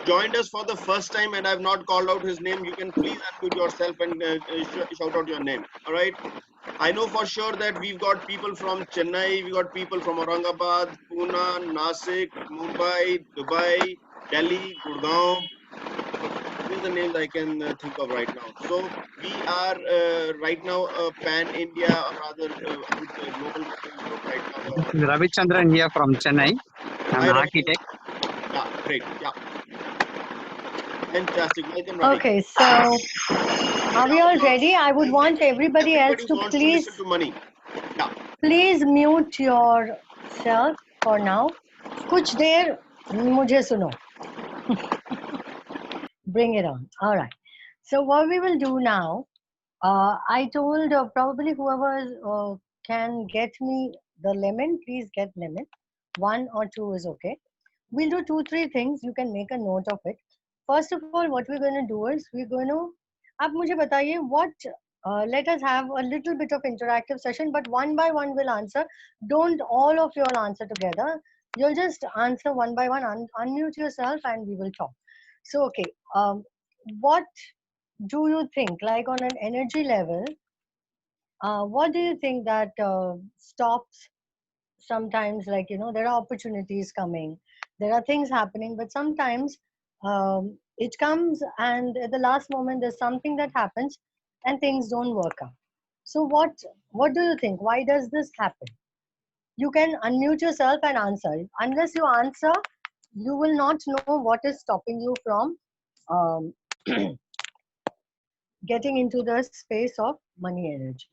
joined us for the first time and I've not called out his name, you can please unmute yourself and shout out your name. All right. I know for sure that we've got people from Chennai, we got people from Aurangabad, Pune, Nasik, Mumbai, Dubai, Delhi, Gurgaon. These are the names I can think of right now. So we are right now pan-India, or rather global group right now. Ravichandran here from Chennai. I'm an architect. Yeah, great. Yeah. Fantastic. Welcome, Ravi. Okay, so are we all ready? I would want everybody else to please, listen to money. Yeah. Please mute yourself for now. कुछ देर मुझे सुनो. Bring it on. All right. So what we will do now, I told probably whoever can get me the lemon, please get lemon. 1 or 2 is okay. We'll do 2-3 things. You can make a note of it. First of all, what we're going to do is we're going to, आप मुझे बताइए what, let us have a little bit of interactive session, but one by one we'll answer. Don't all of you all answer together. You'll just answer one by one, unmute yourself and we will talk. So, okay, what do you think, like on an energy level, what do you think that stops sometimes, like, you know, there are opportunities coming, there are things happening, but sometimes it comes and at the last moment there's something that happens and things don't work out. So what do you think? Why does this happen? You can unmute yourself and answer. Unless you answer, you will not know what is stopping you from getting into the space of money energy.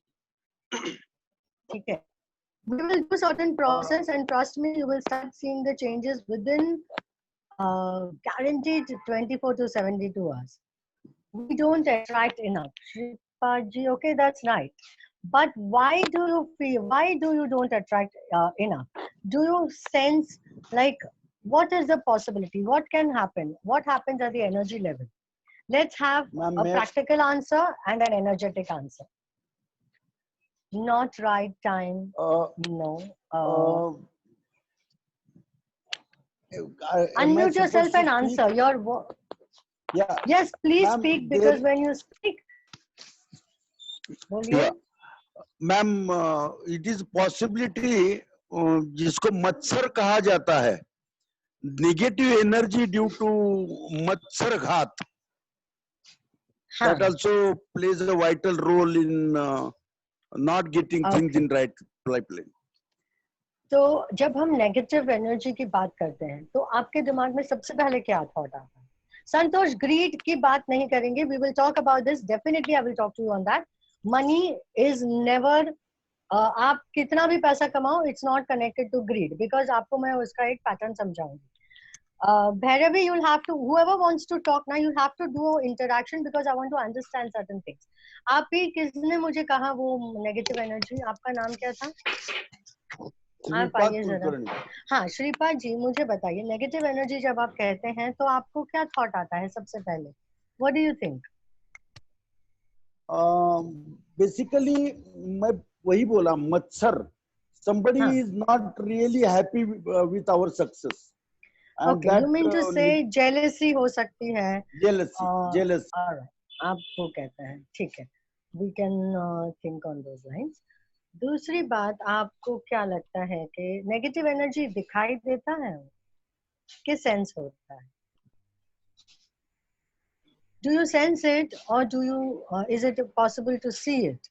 Okay. We will do certain process and trust me, you will start seeing the changes within guaranteed 24 to 72 hours. We don't attract enough. Shripaji, okay, that's right. But why do you feel, why do you don't attract enough? Do you sense, like, what is the possibility? What can happen? What happens at the energy level? Let's have a practical answer and an energetic answer. Not right time. No. Unmute yourself and answer. Yeah. Yes, please speak, because when you speak. Yeah. Ma'am, it is possibility जिसको मत्सर कहा जाता है, negative energy due to मत्सर घात. That also plays a vital role in not getting things in right pipeline. तो जब हम नेगेटिव एनर्जी की बात करते हैं तो आपके दिमाग में सबसे पहले क्या थॉट आता है? संतोष, ग्रीड की बात नहीं करेंगे. We will talk about this. Definitely I will talk to you on that. Money is never, आप कितना भी पैसा कमाओ, it's not connected to greed, because आपको मैं उसका एक पैटर्न समझाऊंगी. Bhairavi, you'll have to, whoever wants to talk now, you have to do interaction because I want to understand certain things. आप ही किसने मुझे कहा वो नेगेटिव एनर्जी, आपका नाम क्या था? आप आइए जरा. हाँ, श्रीपाद जी, मुझे बताइए, नेगेटिव एनर्जी जब आप कहते हैं तो आपको क्या थॉट आता है सबसे पहले? What do you think? Basically मैं वही बोला, मत्सर. Somebody is not really happy with our success. Okay, you mean to say jealousy हो सकती है? Jealousy. आप वो कहते हैं, ठीक है. We can think on those lines. दूसरी बात, आपको क्या लगता है कि नेगेटिव एनर्जी दिखाई देता है? किस सेंस होता है? Do you sense it or do you is it possible to see it?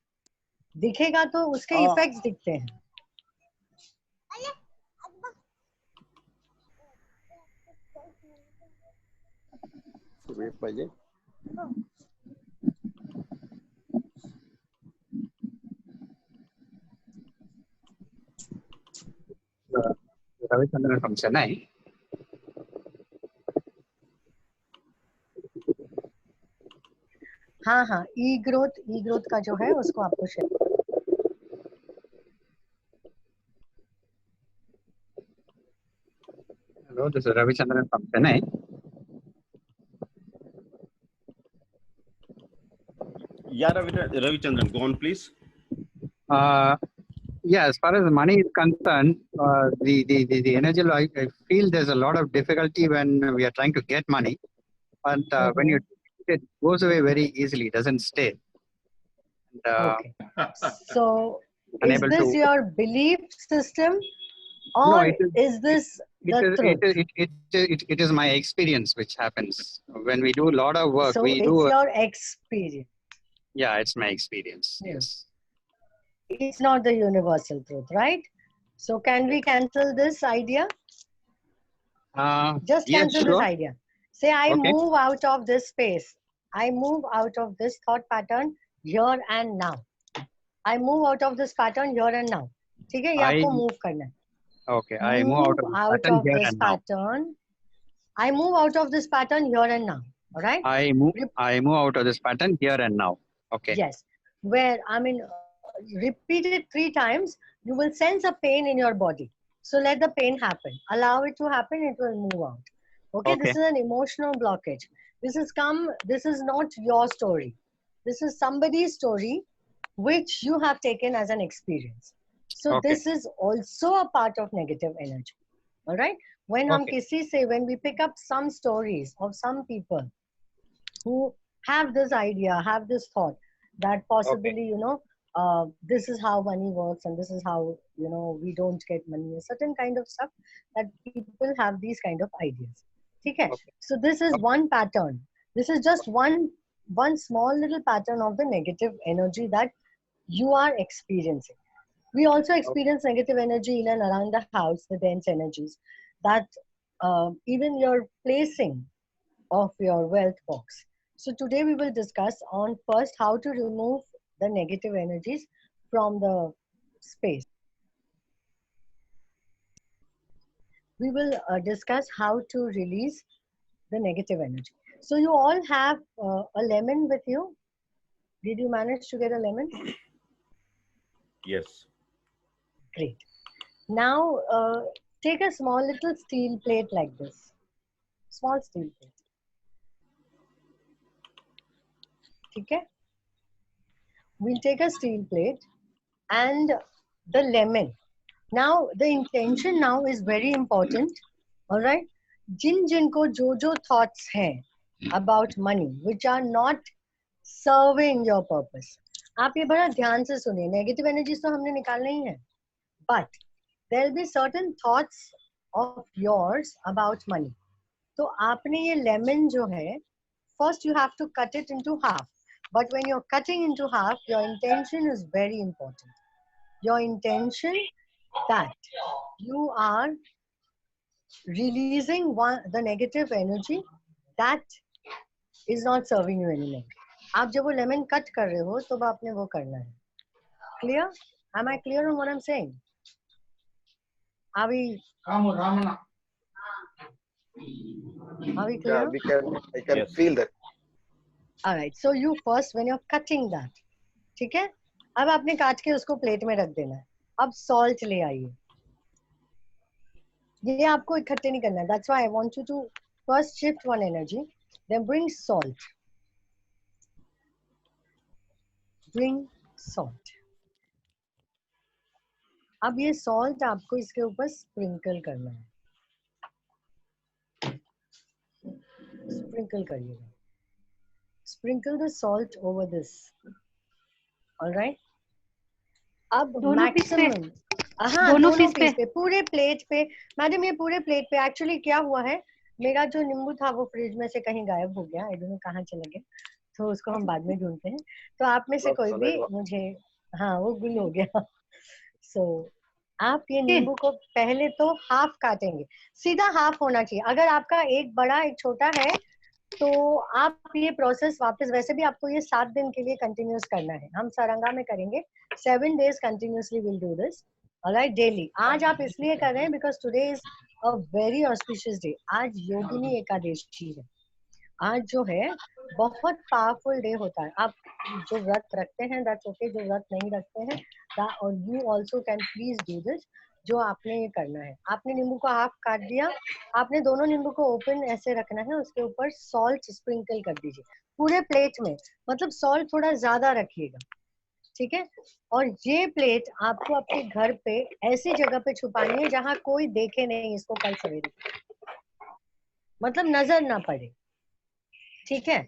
दिखेगा तो उसके इफेक्ट्स दिखते हैं. Ravichandran from Chennai. हाँ, ई ग्रोथ का जो है उसको आपको share. Hello, this is Ravichandran from Chennai. Yeah, Ravichandran, go on, please. Yeah, as far as money is concerned, the energy, I feel there's a lot of difficulty when we are trying to get money, but when you it goes away very easily, doesn't stay. And, Okay. So is unable this to. your belief system, No, or it is. is this It the is, truth? it is my experience which happens when we do a lot of work. So We it's do, your experience. yeah, it's my experience. Yes. It's not the universal truth, right? So can we cancel this idea? Just Yes, cancel this sure. idea. Say, I Okay. move out of this space. I move out of this thought pattern here and now. I move out of this pattern here and now. ठीक है, ये I आपको move करना है. okay. I move out of this pattern of here this and now. pattern. I move out of this pattern here and now. All right. I move out of this pattern here and now. Okay. Yes. Where repeat it 3 times, you will sense a pain in your body. So let the pain happen. Allow it to happen. It will move out. Okay. Okay. This is an emotional blockage. This is not your story. This is somebody's story which you have taken as an experience. So Okay. this is also a part of negative energy. All right. When when we pick up some stories of some people who have this idea, have this thought that possibly, this is how money works and this is how, we don't get money, certain kind of stuff, that people have these kind of ideas. Okay. So this is one pattern. This is just one small little pattern of the negative energy that you are experiencing. We also experience negative energy in and around the house, the dense energies, that even your placing of your wealth box. So today we will discuss on first how to remove the negative energies from the space. We will discuss how to release the negative energy. So you all have a lemon with you. Did you manage to get a lemon? Yes. Great. Now take a small little steel plate like this. Small steel plate. Okay? We'll take a steel plate and the lemon. Now the intention now is very important. All right? Jinko jo thoughts hai about money which are not serving your purpose. आप ये बड़ा ध्यान से सुनिए. Negative energies तो हमने निकालने ही है. But there will be certain thoughts of yours about money. तो आपने ये lemon जो है, first you have to cut it into half. But when you're cutting into half, your intention is very important. Your intention that you are releasing the negative energy that is not serving you anymore. आप जब वो lemon cut कर रहे हो, तो आपने वो करना है. Clear? Am I clear on what I'm saying? Are we clear? Yeah, I can feel that. All right. So you first, when you're cutting that, ठीक है? अब आपने काट के उसको प्लेट में रख देना है. अब salt ले आइए. ये आपको इकट्ठे नहीं करना है. That's why I want you to first shift one energy, then bring salt. Bring salt. अब ये salt आपको इसके ऊपर sprinkle करना है. Sprinkle करिएगा. Sprinkle the salt over this. All right. अब maximum. हाँ, दोनों पीस पे. पूरे प्लेट पे. मैडम ये पूरे प्लेट पे. एक्चुअली क्या हुआ है, मेरा जो नींबू था वो फ्रिज में से कहीं गायब हो गया. आई डोंट नो कहाँ चला गया. तो उसको हम बाद में ढूंढते हैं. तो आप में से कोई भी मुझे, हाँ वो गुल हो गया. So आप ये नींबू को पहले तो हाफ काटेंगे. सीधा हाफ होना चाहिए. अगर आपका एक बड़ा एक छोटा है तो आप ये प्रोसेस वापस, वैसे भी आपको ये 7 दिन के लिए कंटिन्यूस करना है. हम सारंगा में करेंगे 7 days continuously will do this. Alright, daily. आज आप इसलिए कर रहे हैं because today is a very auspicious day. आज योगिनी एकादशी है. आज जो है बहुत पावरफुल डे होता है. आप जो व्रत रखते हैं दैट्स ओके, जो व्रत नहीं रखते हैं और you also can please do this. जो आपने ये करना है, आपने नींबू को हाफ काट दिया. आपने दोनों नींबू को ओपन ऐसे रखना है. उसके ऊपर सॉल्ट स्प्रिंकल कर दीजिए पूरे प्लेट में. मतलब सॉल्ट थोड़ा ज्यादा रखिएगा, ठीक है। और ये प्लेट आपको अपने घर पे ऐसी जगह पे छुपानी है जहां कोई देखे नहीं इसको कल सवेरे, मतलब नजर ना पड़े, ठीक है।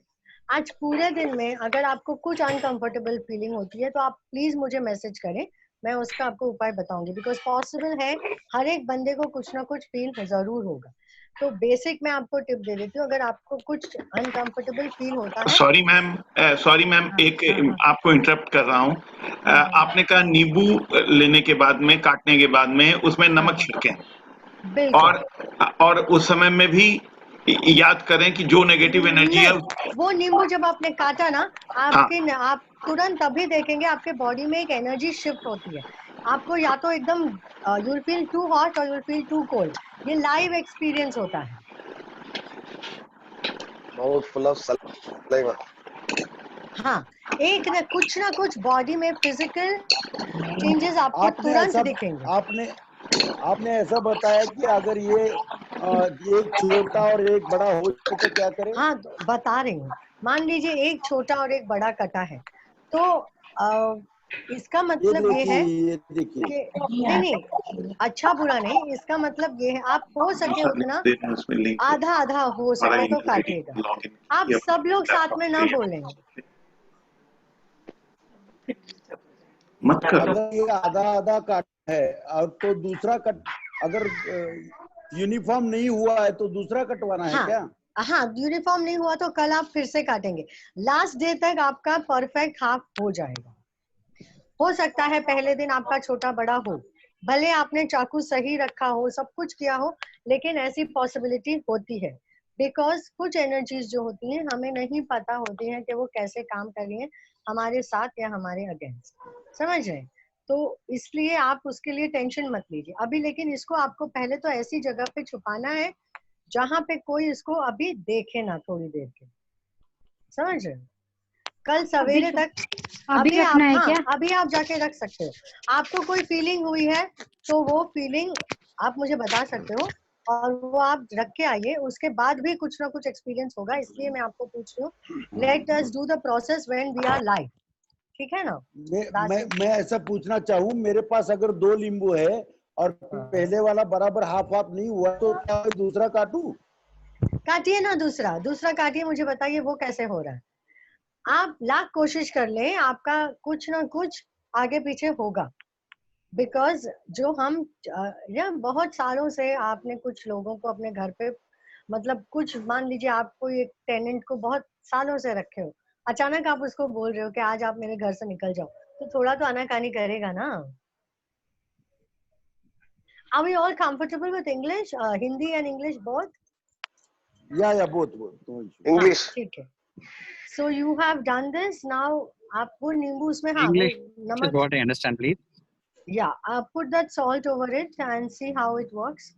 आज पूरे दिन में अगर आपको कुछ अनकंफर्टेबल फीलिंग होती है तो आप प्लीज मुझे मैसेज करें, मैं उसका आपको उपाय बताऊंगी, बिकॉज पॉसिबल है हर एक बंदे को कुछ ना कुछ फील जरूर होगा। तो बेसिक मैं आपको टिप दे देती हूँ, अगर आपको कुछ अनकंफर्टेबल फील होता है। सॉरी मैम, एक आपको इंटरप्ट कर रहा हूँ। आपने कहा नींबू लेने के बाद में, काटने के बाद में उसमें नमक छिड़कें, बिल्कुल। और उस समय में भी याद करें कि जो नेगेटिव एनर्जी है वो नींबू जब आपने काटा ना, हाँ, आप तुरंत तभी देखेंगे आपके बॉडी में एक एनर्जी शिफ्ट होती है। आपको या तो एकदम you will feel too hot और you will feel too cold, ये लाइव एक्सपीरियंस होता है। Mouth full of saliva. हाँ, एक ना कुछ बॉडी में फिजिकल चेंजेस आपको आपने तुरंत ऐसा दिखेंगे। आपने ऐसा बताया कि अगर ये एक छोटा और एक बड़ा हो जाए तो क्या करें? हाँ, बता रही हूँ। मान लीजिए एक छोटा और एक बड़ा कटा है, तो इसका मतलब ये है कि नहीं, अच्छा बुरा नहीं, इसका मतलब ये है आप हो सके उतना आधा आधा हो सके तो काटिएगा। आप सब लोग साथ में ना बोलेंगे। मत करो। अगर ये आधा आधा कट है और तो दूसरा कट अगर यूनिफॉर्म नहीं हुआ है तो दूसरा कटवाना है क्या? हाँ, यूनिफॉर्म नहीं हुआ तो कल आप फिर से काटेंगे। लास्ट डे तक आपका परफेक्ट हाफ हो जाएगा। हो सकता है पहले दिन आपका छोटा बड़ा हो, भले आपने चाकू सही रखा हो, सब कुछ किया हो, लेकिन ऐसी पॉसिबिलिटी होती है। बिकॉज कुछ एनर्जीज जो होती हैं हमें नहीं पता होती हैं कि वो कैसे काम कर रही हैं हमारे साथ या हमारे अगेंस्ट, समझ रहे हैं। तो इसलिए आप उसके लिए टेंशन मत लीजिए अभी, लेकिन इसको आपको पहले तो ऐसी जगह पे छुपाना है जहां पे कोई इसको अभी देखे ना थोड़ी देर के, समझ रहे हैं। कल सवेरे तक अभी आप, हाँ, अभी आप जाके रख सकते हो। आपको कोई फीलिंग हुई है तो वो फीलिंग आप मुझे बता सकते हो और वो आप रख के आइए। उसके बाद भी कुछ ना कुछ एक्सपीरियंस होगा, इसलिए मैं आपको पूछ रही हूँ। Let us do the process when we are live, ठीक है ना। मैं ऐसा पूछना चाहूँ, मेरे पास अगर 2 नींबू है और पहले वाला बराबर हाफ हाफ नहीं हुआ तो क्या दूसरा काटूं? काटिए ना, दूसरा काटिए, मुझे बताइए वो कैसे हो रहा है। आप लाख कोशिश कर ले, आपका कुछ ना कुछ आगे पीछे होगा। बिकॉज जो हम या बहुत सालों से आपने कुछ लोगों को अपने घर पे, मतलब कुछ मान लीजिए आप कोई एक टेनेंट को बहुत सालों से रखे हो, अचानक आप उसको बोल रहे हो कि आज आप मेरे घर से निकल जाओ, तो थोड़ा तो आनाकानी करेगा ना। Are we all comfortable with English, Hindi and English both? Yeah, both. English. ठीक है। So you have done this now. आप वो नींबू उसमें, हाँ, English वो is नमक, what I understand, please. yeah, put that salt over it and see how it works.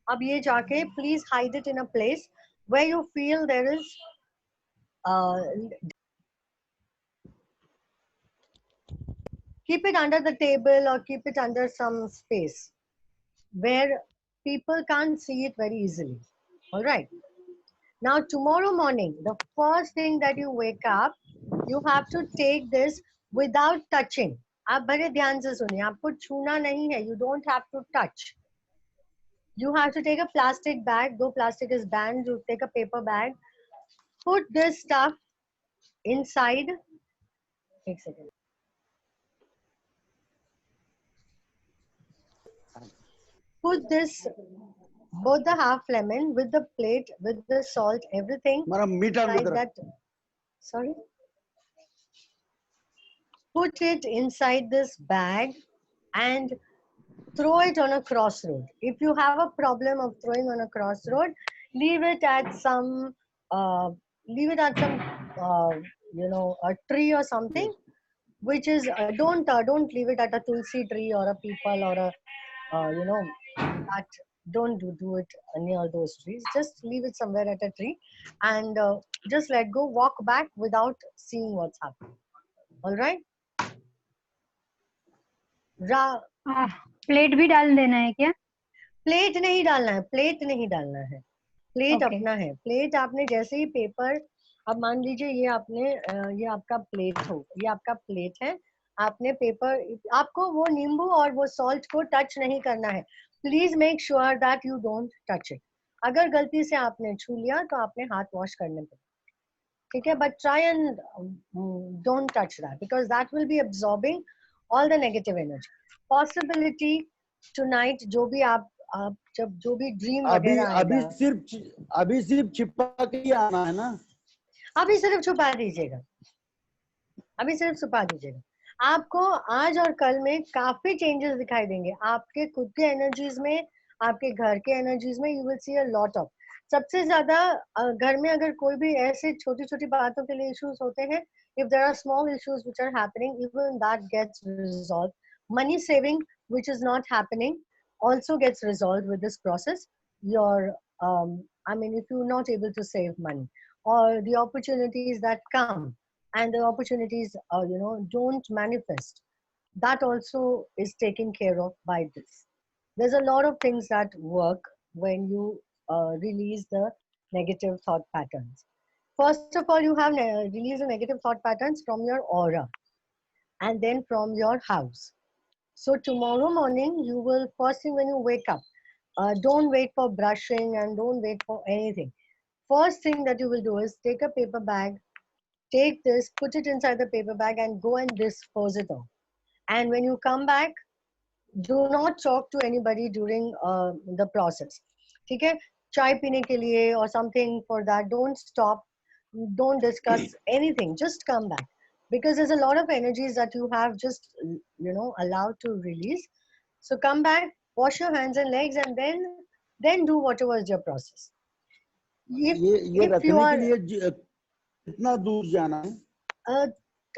अब ये जाके please hide it in a place where you feel there is keep it under the table or keep it under some space where people can't see it very easily. All right. Now tomorrow morning, the first thing that you wake up, you have to take this without touching. आप बड़े ध्यान से सुनिए, आपको छूना नहीं है, you don't have to touch. You have to take a plastic bag, though plastic is banned, you take a paper bag, put this stuff inside. Take a second. Put this, both the half lemon with the plate, with the salt, everything inside that. Sorry. Put it inside this bag and throw it on a crossroad. If you have a problem of throwing on a crossroad, leave it at some, you know, a tree or something, which is don't leave it at a tulsi tree or a peepal or a, you know, that. Don't do it near those trees. Just leave it somewhere at a tree and just let go. Walk back without seeing what's happening. All right. Plate भी डाल देना है क्या? Plate नहीं डालना है, plate नहीं डालना है, प्लेट Okay. अपना है। प्लेट आपने जैसे ही पेपर अब मान लीजिए ये आपने ये आपका प्लेट हो, ये आपका प्लेट है, आपने पेपर, आपको वो नींबू और वो सॉल्ट को टच नहीं करना है. Please make sure that you don't touch it. अगर गलती से आपने छू लिया तो आपने हाथ वॉश करने पड़े, ठीक है. But try and don't touch that because that will be absorbing all the negative energy. Possibility tonight जो भी आप जब जो भी ड्रीम अभी वगैरह आएगा, अभी सिर्फ छिपा के ही आना है ना? अभी सिर्फ छुपा दीजिएगा, अभी सिर्फ छुपा दीजिएगा. आपको आज और कल में काफी चेंजेस दिखाई देंगे आपके खुद के एनर्जीज में, आपके घर के एनर्जीज में. You will see a lot of. सबसे ज्यादा घर में अगर कोई भी ऐसे छोटी छोटी बातों के लिए इश्यूज होते हैं, if there are small issues which are happening, even that gets resolved. Money saving which is not happening also gets resolved with this process. Your I mean, if you're not able to save money, or the opportunities that come and the opportunities don't manifest, that also is taken care of by this. There's a lot of things that work when you release the negative thought patterns. First of all, you have release the negative thought patterns from your aura and then from your house. So tomorrow morning, you will, first thing when you wake up, don't wait for brushing and don't wait for anything. First thing that you will do is take a paper bag, take this, put it inside the paper bag and go and dispose it off. And when you come back, do not talk to anybody during the process. ठीक है? चाय पीने के लिए or something for that, don't stop, don't discuss anything, just come back. Because there's a lot of energies that you have just, allowed to release. So come back, wash your hands and legs and then do whatever is your process. ये If you रखने के are लिए कितना दूर जाना है?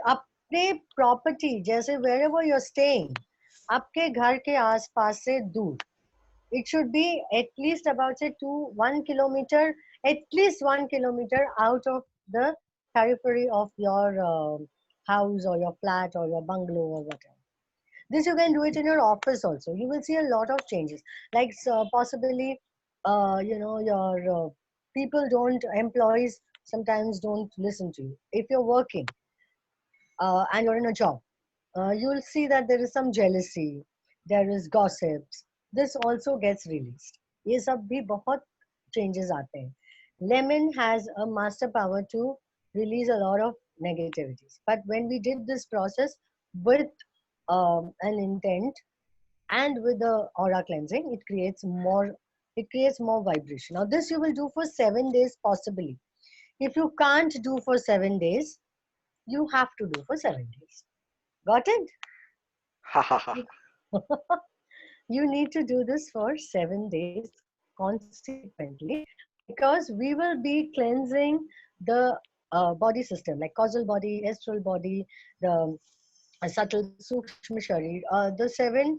अपने property जैसे wherever you're staying, आपके घर के आसपास से दूर, it should be at least about say 1 kilometer, at least 1 kilometer out of the periphery of your house or your flat or your bungalow or whatever. This you can do it in your office also. You will see a lot of changes. Like possibly, your people employees sometimes don't listen to you. If you're working and you're in a job, you'll see that there is some jealousy, there is gossips. This also gets released. ये सब भी बहुत changes आते हैं. Lemon has a master power to release a lot of negativities. But when we did this process with an intent and with the aura cleansing, it creates more vibration. Now this you will do for 7 days possibly. If you can't do for 7 days, you have to do for 7 days. Got it? You need to do this for 7 days consequently, because we will be cleansing the body system, like causal body, astral body, the subtle sukshma sharir. The 7,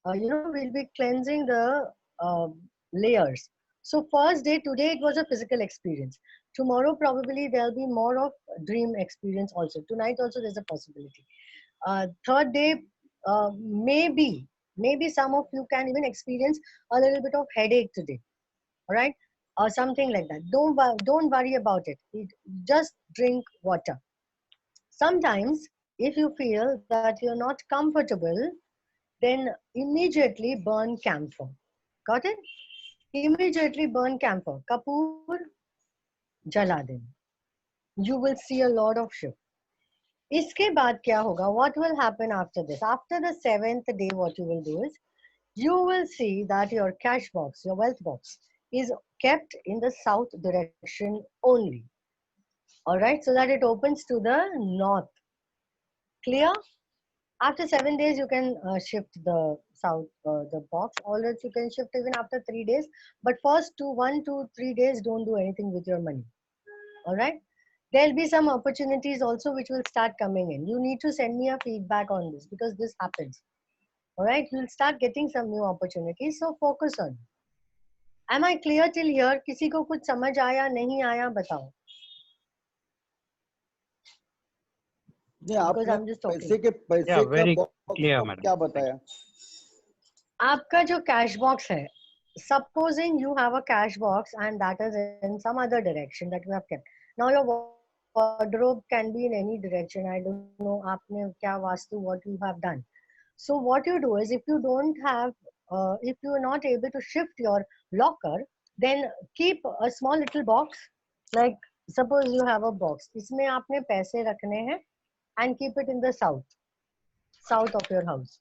we'll be cleansing the layers. So first day, today it was a physical experience. Tomorrow probably there'll be more of dream experience also. Tonight also there's a possibility. Third day, maybe some of you can even experience a little bit of headache today, all right, or something like that. Don't worry about it. Just drink water. Sometimes if you feel that you're not comfortable, then immediately burn camphor. Got it? Immediately burn camphor. Kapoor, jala देना. You will see a lot of shift. इसके बाद क्या होगा? What will happen after this? After the 7th day, what you will do is, you will see that your cash box, your wealth box, is kept in the south direction only. All right, so that it opens to the north. Clear? After 7 days, you can shift the south, the box. Or else you can shift even after 3 days. But first 1 to 3 days, don't do anything with your money. All right. There'll be some opportunities also which will start coming in. You need to send me a feedback on this because this happens. All right. You'll start getting some new opportunities. So focus on it. Am I clear till here? किसी को कुछ समझ आया नहीं आया बताओ. नहीं, आपने पैसे Yeah, very का clear, बॉक्स madam. क्या बताया? आपका जो कैश बॉक्स है, supposing you have a cash box and that is in some other direction that you have kept. Now you're wardrobe can be in any direction. I don't know aapne kya vastu, what you have done. So what you do is, if you don't have, if you are not able to shift your locker, then keep a small little box. Like suppose you have a box, इसमें आपने पैसे रखने हैं, and keep it in the south of your house,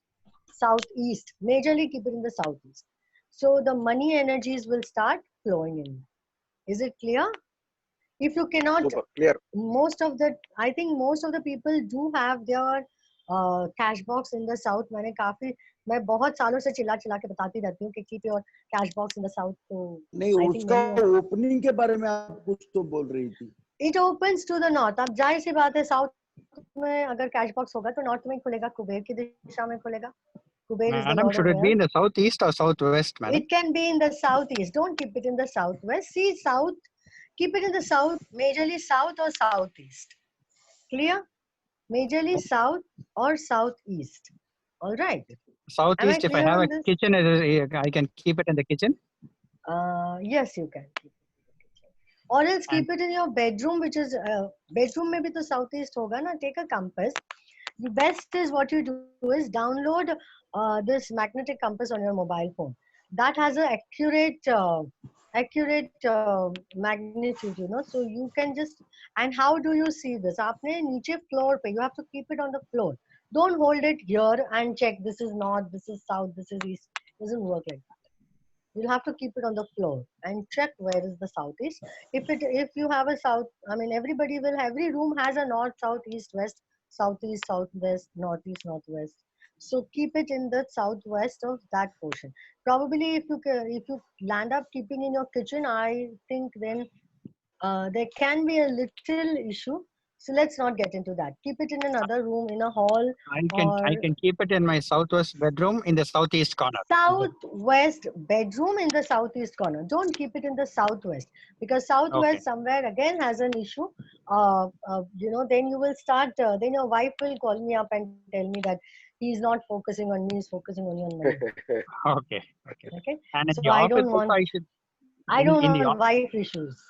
southeast. Majorly keep it in the southeast. So the money energies will start flowing in. Is it clear? If you cannot, Super clear. I think most of the people do have their cash box in the south. मैं बहुत सालों से चिल्ला चिल्ला के बताती रहती हूँ कि keep your cash box in the south. तो नहीं, I think उसका ओपनिंग के बारे में आप कुछ तो बोल रही थी. it opens to the north. अब जाहिर सी बात है, साउथ में अगर कैश बॉक्स होगा तो नॉर्थ में खुलेगा, कुबेर की दिशा में खुलेगा. Kuber is the Madam, lord should of it be wealth. in the southeast or southwest, madam? It can be in the southeast. Don't keep it in the southwest. See, south, keep it in the south, majorly south or southeast. Clear? Majorly south or southeast. All right. Southeast, if I clear have on a this? kitchen, I can keep it in the kitchen. Yes, you can keep it in the kitchen. Or else keep it in your bedroom, which is bedroom maybe the southeast hoga na. Take a compass. The best is what you do is download this magnetic compass on your mobile phone. That has an accurate magnitude, you know. So you can just, and how do you see this? Aapne niche floor pe, you have to keep it on the floor. Don't hold it here and check this is north, this is south, this is east. It doesn't work like that. You'll have to keep it on the floor and check where is the southeast. If you have a south, I mean every room has a north, south, east, west, southeast, southwest, northeast, northwest. So keep it in the southwest of that portion. Probably if you land up keeping in your kitchen, I think then there can be a little issue. So let's not get into that. Keep it in another room, in a hall. I can keep it in my southwest bedroom in the southeast corner. Southwest bedroom in the southeast corner. Don't keep it in the southwest, because southwest somewhere again has an issue. You know, then you will start. Then your wife will call me up and tell me that he's not focusing on me; he's focusing only on money. Okay. And in So the I office don't want. I don't want wife issues.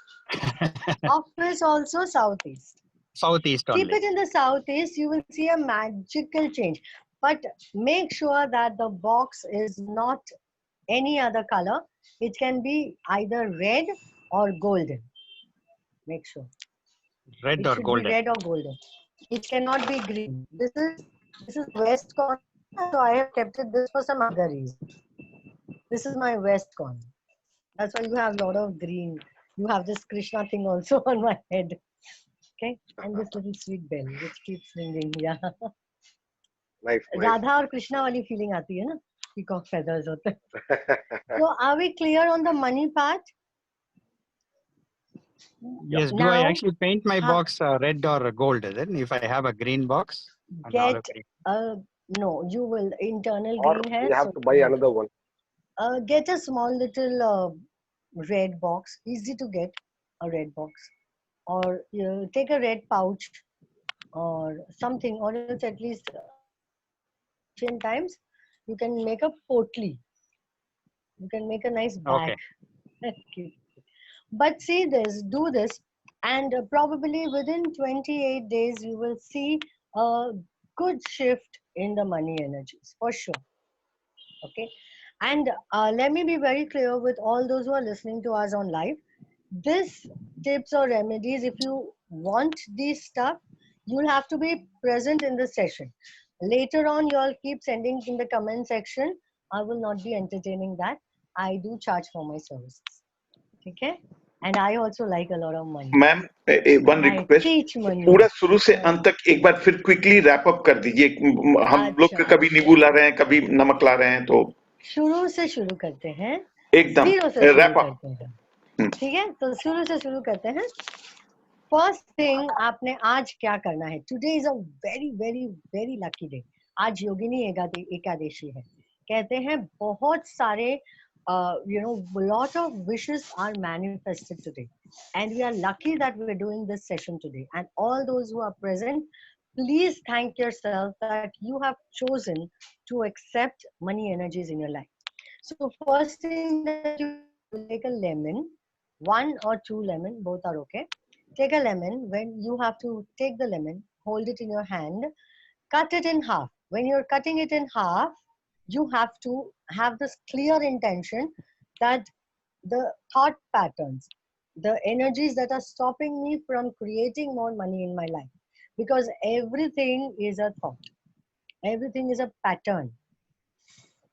Office also southeast. Southeast only. Keep it in the southeast, you will see a magical change. But make sure that the box is not any other color. It can be either red or golden. Make sure. Red or golden. Be red or golden. It cannot be green. This is west corner, so I have kept it this for some other reason. This is my west corner. That's why you have a lot of green. You have this Krishna thing also on my head. Okay, and this little sweet bell which keeps ringing. Yeah. Nice. Radha or Krishna wali feeling aati hai na? Peacock feathers hote. So are we clear on the money part? Yes. Do I actually paint my box red or gold? Then if I have a green box. No, you will internal or green hair. You have to buy another one. Get a small little red box. Easy to get a red box. Or take a red pouch or something, or else at least 10 times you can make a potli. You can make a nice bag. Okay. But see this, do this, and probably within 28 days you will see a good shift in the money energies for sure. Okay. And let me be very clear with all those who are listening to us on live. This tips or remedies, if you want these stuff, you'll have to be present in the session. Later on, you all keep sending in the comment section. I will not be entertaining that. I do charge for my services. Okay? And I also like a lot of money. Ma'am, one request. पूरा शुरू से अंत तक एक बार फिर quickly wrap up कर दीजिए. हम लोग कभी नींबू ला रहे हैं, कभी नमक ला रहे हैं, तो शुरू से शुरू करते हैं. एकदम wrap up. ठीक है, तो शुरू से शुरू करते हैं. फर्स्ट थिंग आपने आज क्या करना है. Today is a very very very lucky day. आज योगिनी एकादशी है. कहते हैं बहुत सारे lot of wishes are manifested today, and we are lucky that we are doing this session today. And all those who are present, please thank yourself that you have chosen to accept money energies in your life. So first thing that you take a lemon, 1 or 2 lemon, both are okay. take a lemon. When you have to take the lemon, hold it in your hand, cut it in half. When you're cutting it in half, you have to have this clear intention that the thought patterns, the energies that are stopping me from creating more money in my life, because everything is a thought, everything is a pattern.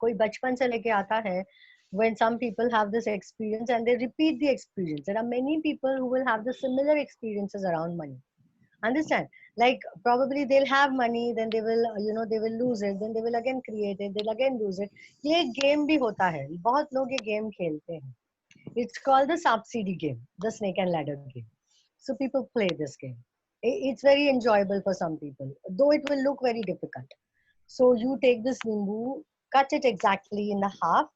कोई बचपन से लेके आता है. When some people have this experience and they repeat the experience, there are many people who will have the similar experiences around money. Understand? Like probably they'll have money, then they will, they will lose it, then they will again create it, they'll again lose it. ये game भी होता है. बहुत लोग ये game खेलते हैं. It's called the subsidy game, the snake and ladder game. So people play this game. It's very enjoyable for some people, though it will look very difficult. So you take this nimbu, cut it exactly in the half.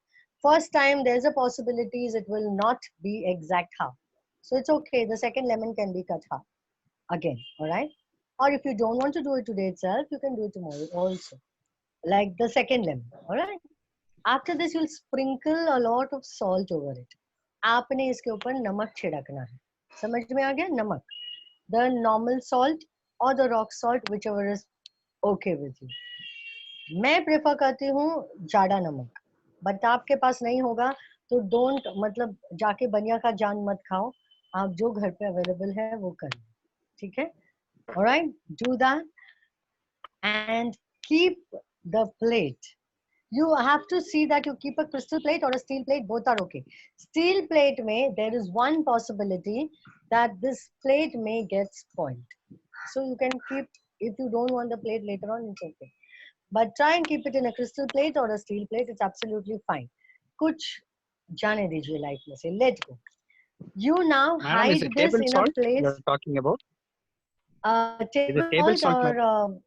First time there's a possibility it will not be exact half. So it's okay. The second lemon can be cut half again, all right? Or if you don't want to do it today itself, you can do it tomorrow also. Like the second lemon, all right? After this, you'll sprinkle a lot of salt over it. आपने इसके ऊपर नमक छिड़कना है. समझ में आ गया? नमक. The normal salt or the rock salt, whichever is okay with you. मैं प्रेफर करती हूँ जाड़ा नमक, बट आपके पास नहीं होगा तो डोंट, मतलब जाके बनिया का जान मत खाओ. आप जो घर पे अवेलेबल है वो करें. ठीक है? Alright, do that and keep the plate. You have to see that you keep a crystal plate or a steel plate, both are okay. Steel plate may, there is one possibility that this plate may get spoiled. So you can keep, if you don't want the plate later on, it's okay. But try and keep it in a crystal plate or a steel plate, it's absolutely fine. Kuch jane dijiye life mein se, let go. You now Madam, hide is it this table in salt a place. you're talking about? Table table salt salt, or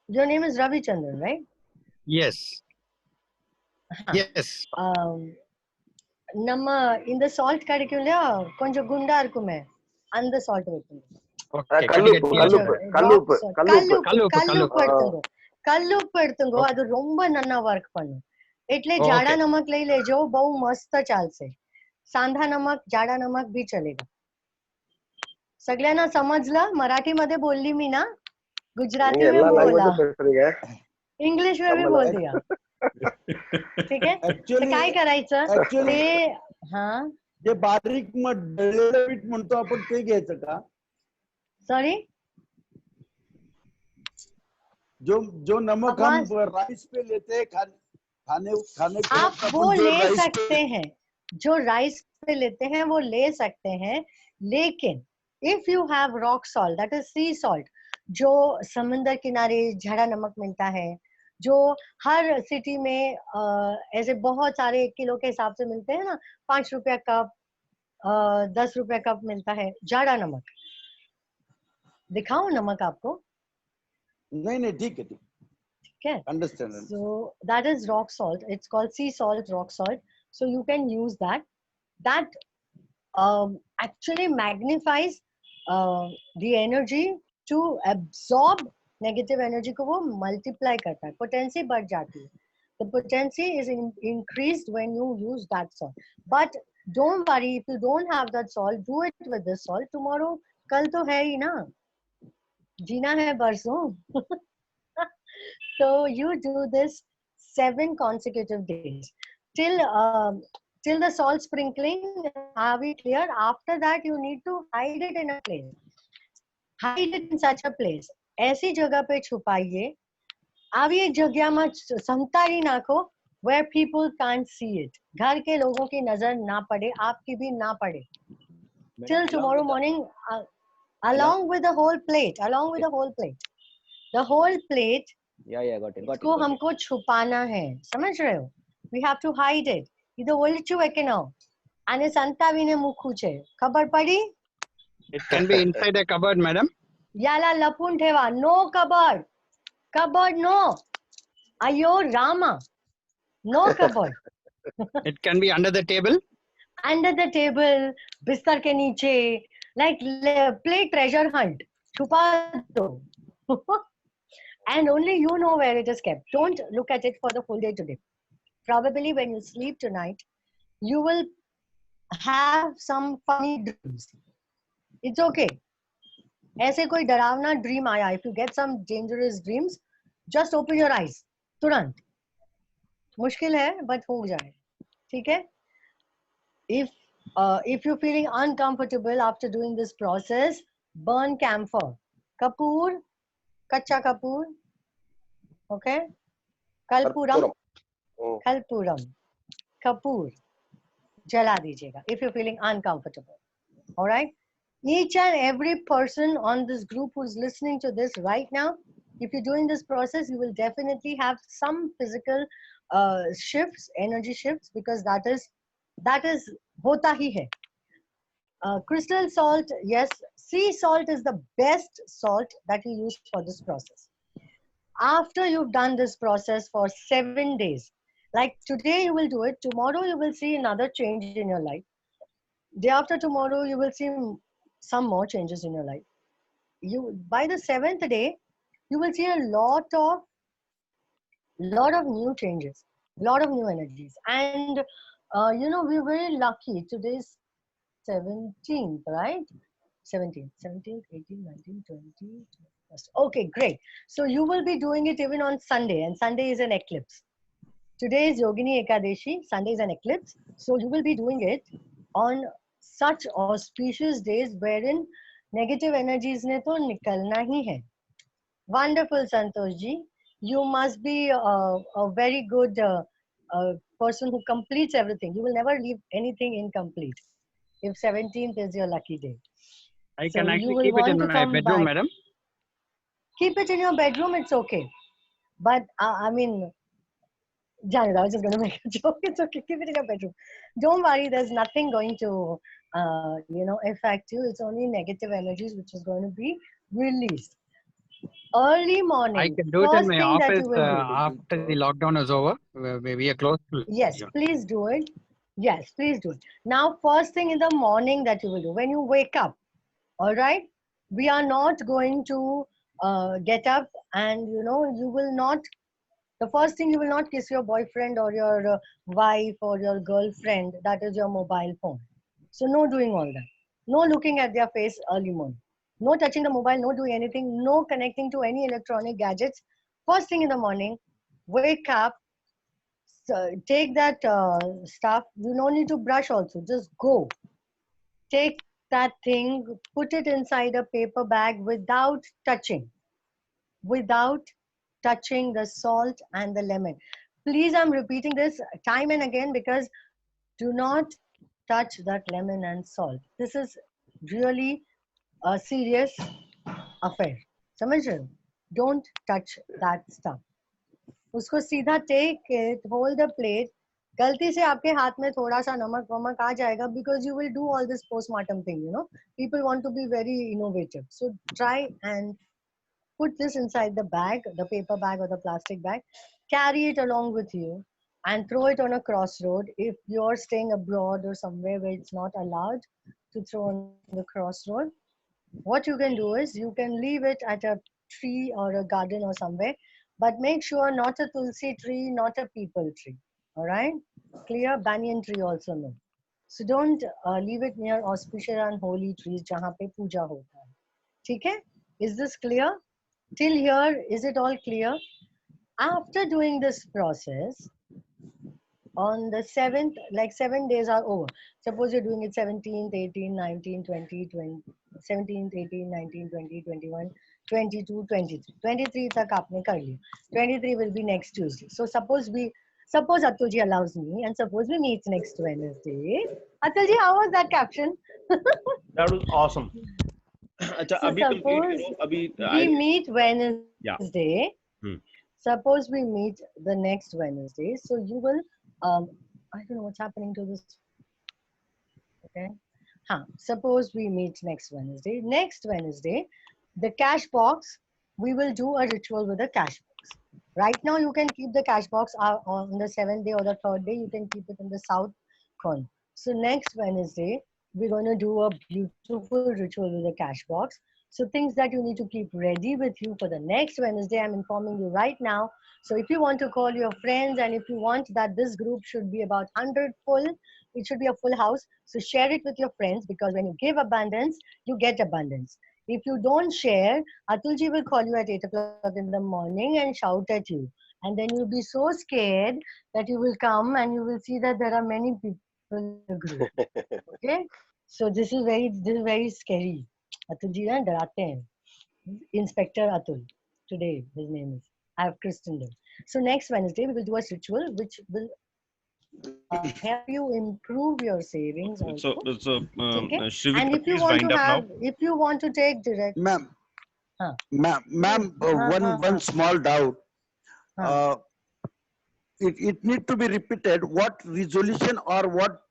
your name is Ravi Chandran, right? Yes. Yes. நம்ம இந்த salt கிடைக்கும் இல்லையா, கொஞ்சம் குண்டா இருக்குமே, அந்த salt வைக்கணும். Okay. કલ્લુપ எடுத்துங்கோ, அது ரொம்ப નન્ના વર્ક பண்ணும். એટલે જાડા નમક લઈ લેજો, બહુ મસ્ત ચાલશે. સાંધા નમક, જાડા નમક भी चलेगा. सगळ्यांना समजलं? मराठी मध्ये बोलली मी ना, गुजराती में बोला, इंग्लिश में भी बोल दिया. ठीक है? तर काय करायचं ते, हाँ, जे बारीक दळलेलं पीठ म्हणतो आपण ते घ्यायचं का? सॉरी, जो नमक हम राइस पे लेते हैं, खाने आप वो ले सकते हैं. जो राइस पे लेते हैं वो ले सकते हैं, लेकिन if you have rock salt, that is sea salt, जो समंदर किनारे झाड़ा नमक मिलता है, जो हर सिटी में ऐसे बहुत सारे 1 किलो के हिसाब से मिलते हैं ना, 5 रुपया कप, 10 रुपया कप मिलता है जाड़ा नमक. दिखाओ नमक आपको? नहीं, ठीक है. Understand. So that is rock salt. It's called sea salt, rock salt. So you can use that. That actually magnifies the energy to absorb negative energy को वो multiply करता है. Potency बढ़ जाती है. The potency is increased when you use that salt. But don't worry, if you don't have that salt, do it with this salt. Tomorrow, कल तो है ही ना, जीना है परसों. So you do this 7 consecutive days till the salt sprinkling. Are we clear? After that, you need to hide it in a place. Hide it in such a place. ऐसी जगह पे छुपाइए. आप एक जगह में संतारी नाखो where people can't see it. घर के लोगों की नजर ना पड़े, आपकी भी ना पड़े. Till tomorrow morning, along with the whole plate. The whole plate. Yeah, got it. इसको हमको छुपाना है, समझ रहे हो? We have to hide it. इधर ओलिचू वेकेनो, आने संतावीने मुखू छे, खबर पड़ी? It can be inside a cupboard, madam. याला लपून ठेवा. No cupboard. Cupboard no. अयो Rama. No cupboard. It can be under the table. Under the table, बिस्तर के नीचे, like play treasure hunt. छुपा दो. And only you know where it is kept. Don't look at it for the full day today. Probably when you sleep tonight, you will have some funny dreams. It's okay. ऐसे कोई डरावना dream आया, if you get some dangerous dreams, just open your eyes तुरंत. मुश्किल है but हो जाए, ठीक है? If you're feeling uncomfortable after doing this process, burn camphor, kapoor, kacha kapoor, okay, kalpuram, kalpuram, kapoor, jala dijiyega if you're feeling uncomfortable. All right, each and every person on this group who's listening to this right now, if you're doing this process, you will definitely have some physical shifts, energy shifts, because that is hota hi hai. Crystal salt, yes, sea salt is the best salt that you use for this process. After you've done this process for 7 days, like today you will do it, tomorrow you will see another change in your life. Day after tomorrow, you will see some more changes in your life. By the 7th day, you will see a lot of new changes, lot of new energies. And we're very lucky. Today's 17th, right? 17th, 18, 19, 20. Okay, great. So you will be doing it even on Sunday, and Sunday is an eclipse. Today is Yogini Ekadashi, Sunday is an eclipse. So you will be doing it on such auspicious days wherein negative energies ne to nikalna hi hai. Wonderful, Santosh ji. You must be a very good person who completes everything. You will never leave anything incomplete if 17th is your lucky day. I So can you actually will keep it want in to my come bedroom, back. madam. Keep it in your bedroom, it's okay. But I mean, Janet, I was just going to make a joke. It's okay. Keep it in your bedroom. Don't worry. There's nothing going to, affect you. It's only negative energies which is going to be released. Early morning. I can do it in First my thing that office you will do. after the lockdown is over. We are close to. Yes, Yeah. please do it. Yes, please do it. Now, first thing in the morning that you will do when you wake up. All right. We are not going to get up and you will not. The first thing, you will not kiss your boyfriend or your wife or your girlfriend. That is your mobile phone. So no doing all that. No looking at their face early morning. No touching the mobile, no doing anything, no connecting to any electronic gadgets. First thing in the morning, wake up, take that stuff. You don't need to brush also. Just go. Take that thing, put it inside a paper bag without touching. Without touching the salt and the lemon. Please, I'm repeating this time and again because do not touch that lemon and salt. This is really a serious affair. समझ रहे हो? Don't touch that stuff. उसको सीधा take it, hold the plate. गलती से आपके हाथ में थोड़ा सा नमक वमक आ जाएगा because you will do all this postmortem thing, People want to be very innovative. So try and put this inside the bag, the paper bag or the plastic bag, carry it along with you and throw it on a crossroad. If you're staying abroad or somewhere where it's not allowed to throw on the crossroad, what you can do is you can leave it at a tree or a garden or somewhere, but make sure not a tulsi tree, not a peepal tree. All right? Clear? Banyan tree also no. So don't leave it near auspicious and holy trees jahan pe puja hota hai. ठीक है? Is this clear? Till here, is it all clear? After doing this process, on the 7th, like 7 days are over. Suppose you're doing it 17th, 18th, 19th, 20, 17th, 18th, 19th, 20, 21, 22, 23. 23 tak aapne kar liya. 23 will be next Tuesday. So suppose Atulji allows me and suppose we meet next Wednesday. Atulji, how was that caption? That was awesome. अच्छा So अभी complete suppose करो अभी we meet Wednesday. Hmm. Suppose we meet the next Wednesday. So you will, I don't know what's happening to this. Okay. Suppose we meet next Wednesday. Next Wednesday, the cash box, we will do a ritual with the cash box. Right now, you can keep the cash box on the 7th day or the 3rd day. You can keep it in the south corner. So next Wednesday, we're going to do a beautiful ritual with the cash box. So things that you need to keep ready with you for the next Wednesday, I'm informing you right now. So if you want to call your friends and if you want that this group should be about 100 full, It should be a full house. So share it with your friends, because when you give abundance, you get abundance. If you don't share, Atulji will call you at 8 o'clock in the morning and shout at you. And then you'll be so scared that you will come and you will see that there are many people in the group. Okay? So this is very scary. Atulji na डराते हैं. Inspector Atul. Today, his name is. I have christened him. So next Wednesday, we will do a ritual which will help you improve your savings also. Okay? And Shrivika, if you please want wind to up now. have, if you want to take direct, Ma'am, Huh. ma'am, one small doubt. Huh. It need to be repeated. What resolution or what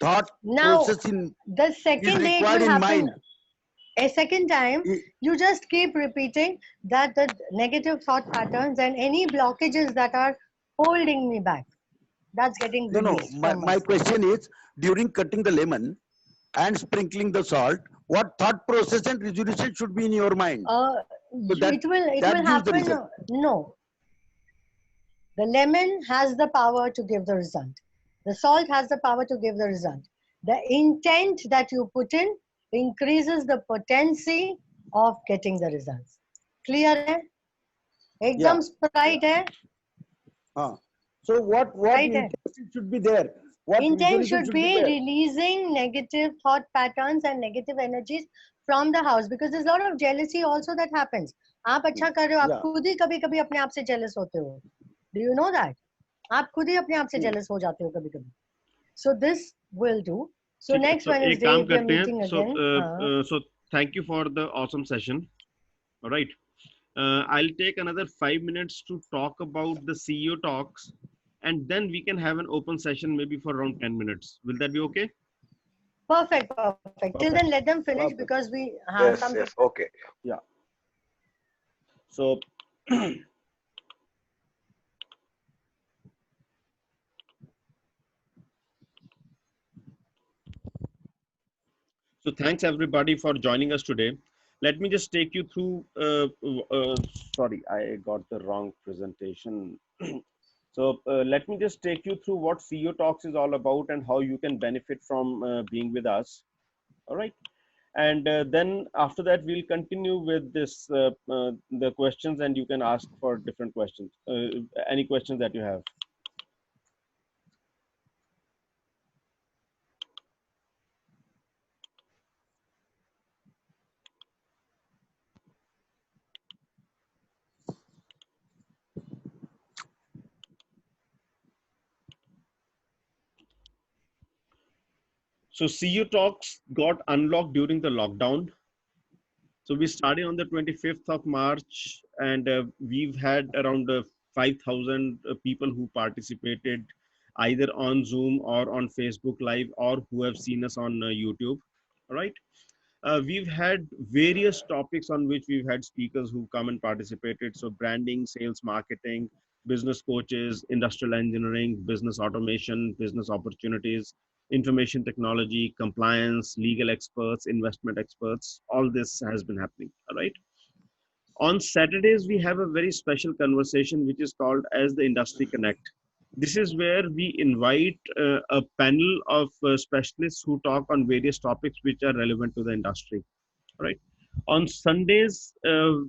thought Now, process in the is second day it required will in happen mind? a second time. I- You just keep repeating that the negative thought patterns and any blockages that are holding me back, that's getting No, no. released My, from my myself. question is, during cutting the lemon and sprinkling the salt, what thought process and resolution should be in your mind? So that It will that gives the happen. result. No, the lemon has the power to give the result. The salt has the power to give the result. The intent that you put in increases the potency of getting the results. Clear hai? Yeah. Ekdam right hai? So what Right hai? intention should be there? What Intent resolution should be there? releasing negative thought patterns and negative energies from the house, because there's a lot of jealousy also that happens. आप अच्छा कर रहे हो, आप Yeah. खुद ही कभी-कभी अपने आप से jealous होते हो. Do you know that? आप खुद ही अपने आप से jealous हो जाते हो कभी-कभी. So this will do. So ठीक है, next तो एक Wednesday काम we are करते हैं. meeting again. So thank you for the awesome session. All right. I'll take another 5 minutes to talk about the CEO talks, and then we can have an open session maybe for around 10 minutes. Will that be okay? Perfect. Till then, let them finish Perfect. because we have Yes, some. yes, okay. So so thanks everybody for joining us today. Let me just take you through, sorry, I got the wrong presentation. So let me just take you through what CEO Talks is all about and how you can benefit from being with us. All right. And then after that, we'll continue with this, the questions, and you can ask for different questions, any questions that you have. So CEO Talks got unlocked during the lockdown. So we started on the 25th of March, and we've had around 5,000 people who participated either on Zoom or on Facebook Live, or who have seen us on YouTube. All right. We've had various topics on which we've had speakers who come and participated. So branding, sales, marketing, business coaches, industrial engineering, business automation, business opportunities, information technology, compliance, legal experts, investment experts. All this has been happening. All right. On Saturdays, we have a very special conversation which is called as the Industry Connect. This is where we invite a panel of specialists who talk on various topics which are relevant to the industry. Right. On Sundays,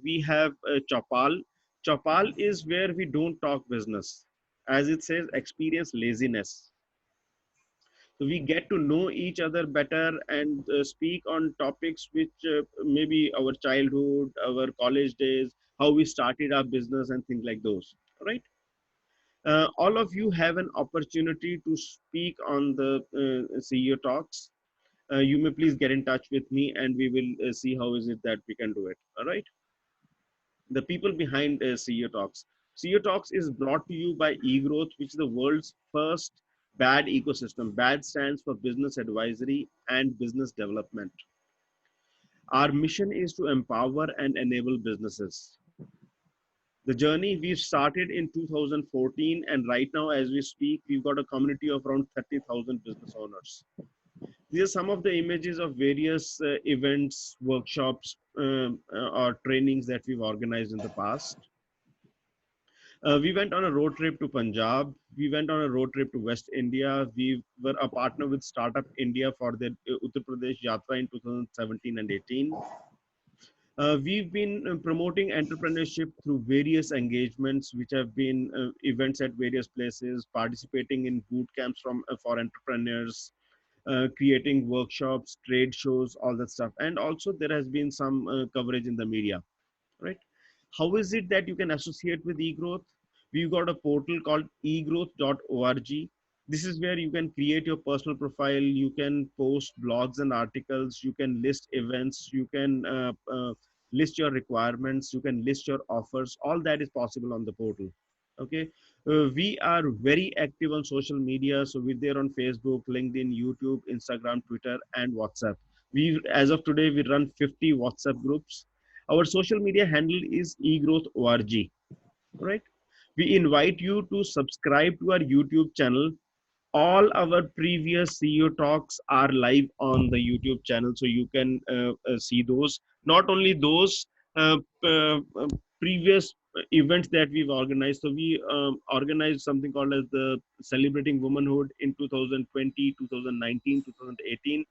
we have Chopal. Chopal is where we don't talk business. As it says, experience laziness. So we get to know each other better and speak on topics which maybe our childhood, our college days, how we started our business and things like those. Right. All of you have an opportunity to speak on the CEO talks. You may please get in touch with me and we will see how is it that we can do it. All right. The people behind CEO Talks. CEO Talks is brought to you by eGrowth, which is the world's first BAD ecosystem. BAD stands for Business Advisory and Business Development. Our mission is to empower and enable businesses. The journey we started in 2014, and right now as we speak, we've got a community of around 30,000 business owners. These are some of the images of various events, workshops, or trainings that we've organized in the past. We went on a road trip to Punjab. We went on a road trip to West India. We were a partner with Startup India for the Uttar Pradesh Yatra in 2017 and 18. We've been promoting entrepreneurship through various engagements, which have been events at various places, participating in boot camps for entrepreneurs, creating workshops, trade shows, all that stuff. And also there has been some coverage in the media, right? How is it that you can associate with eGrowth? We've got a portal called egrowth.org. This is where you can create your personal profile. You can post blogs and articles. You can list events. You can list your requirements. You can list your offers. All that is possible on the portal. Okay. We are very active on social media. So we're there on Facebook, LinkedIn, YouTube, Instagram, Twitter, and WhatsApp. As of today, we run 50 WhatsApp groups. Our social media handle is egrowth.org, right? We invite you to subscribe to our YouTube channel. All our previous CEO talks are live on the YouTube channel, so you can see those. Not only those previous events that we've organized. So we organized something called as the Celebrating Womanhood in 2020, 2019, 2018.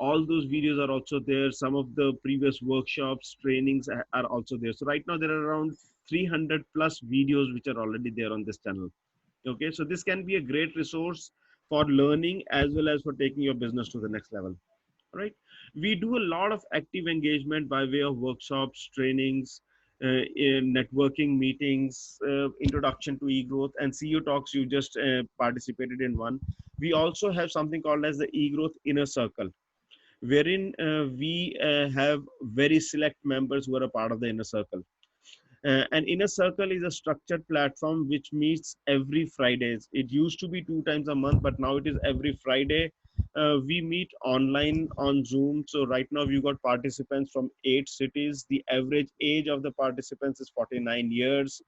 All those videos are also there. Some of the previous workshops, trainings are also there. So right now there are around 300 plus videos which are already there on this channel. Okay, so this can be a great resource for learning as well as for taking your business to the next level. All right, we do a lot of active engagement by way of workshops, trainings, in networking meetings, introduction to eGrowth, and CEO talks. You just participated in one. We also have something called as the eGrowth Inner Circle, wherein we have very select members who are a part of the inner circle. An inner circle is a structured platform which meets every Fridays. It used to be 2 times a month, but now it is every Friday. We meet online on Zoom. So right now we've got participants from 8 cities. The average age of the participants is 49 years.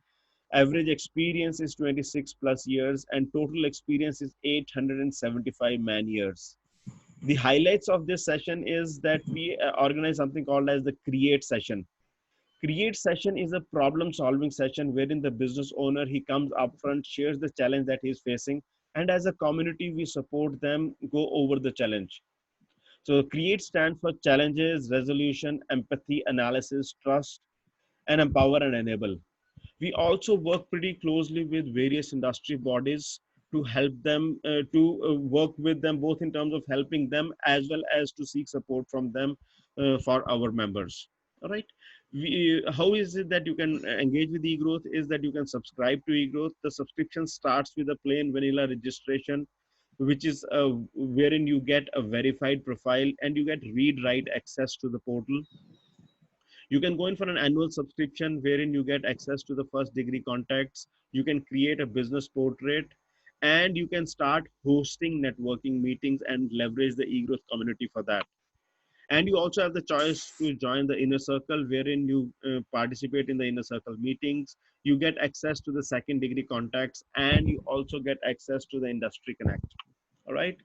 Average experience is 26 plus years, and total experience is 875 man years. The highlights of this session is that we organize something called as the Create session. Create session is a problem solving session wherein the business owner, he comes up front, shares the challenge that he's facing, and as a community we support them go over the challenge. So Create stands for challenges, resolution, empathy, analysis, trust, and empower and enable. We also work pretty closely with various industry bodies to help them, to work with them both in terms of helping them as well as to seek support from them for our members. All right. How is it that you can engage with eGrowth is that you can subscribe to eGrowth. The subscription starts with a plain vanilla registration, which is wherein you get a verified profile and you get read-write access to the portal. You can go in for an annual subscription wherein you get access to the first degree contacts. You can create a business portrait, and you can start hosting networking meetings and leverage the eGrowth community for that. And you also have the choice to join the inner circle, wherein you participate in the inner circle meetings. You get access to the second degree contacts, and you also get access to the industry connect. All right.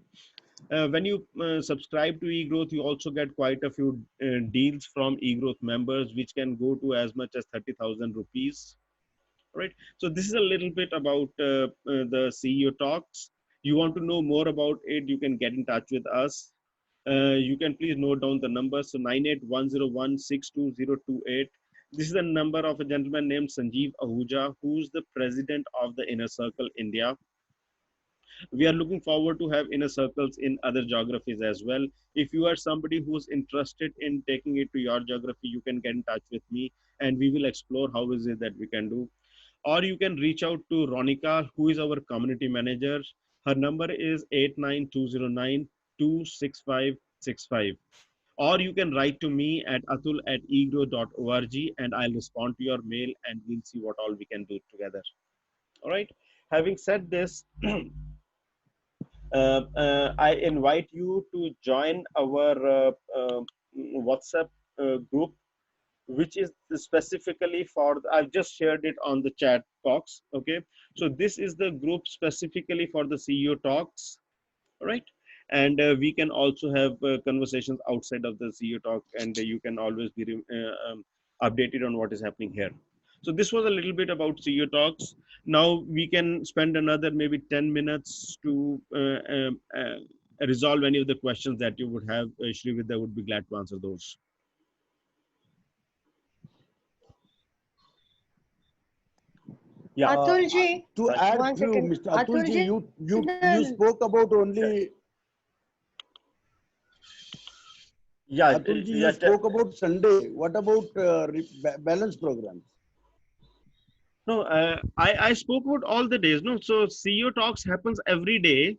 When you subscribe to eGrowth, you also get quite a few deals from eGrowth members, which can go to as much as 30,000 rupees. Right. So this is a little bit about the CEO talks. You want to know more about it, you can get in touch with us. You can please note down the number. So 9810162028. This is the number of a gentleman named Sanjeev Ahuja, who's the president of the Inner Circle India. We are looking forward to have inner circles in other geographies as well. If you are somebody who's interested in taking it to your geography, you can get in touch with me and we will explore how is it that we can do. Or you can reach out to Ronika, who is our community manager. Her number is 89209-26565. Or you can write to me at atul@egrowth.org and I'll respond to your mail and we'll see what all we can do together. All right. Having said this, I invite you to join our WhatsApp group, which is specifically for, I've just shared it on the chat box. Okay. So this is the group specifically for the CEO talks. All right. And we can also have conversations outside of the CEO talk, and you can always be updated on what is happening here. So this was a little bit about CEO Talks. Now we can spend another maybe 10 minutes to resolve any of the questions that you would have. Srividya would be glad to answer those. Yeah. Atul ji, To add one few, second. Mr. Atul ji, Ji, you spoke about only. Yeah. Atul ji, yeah, you spoke about Sunday. What about balance programs? No, I spoke about all the days. No, so CEO Talks happens every day,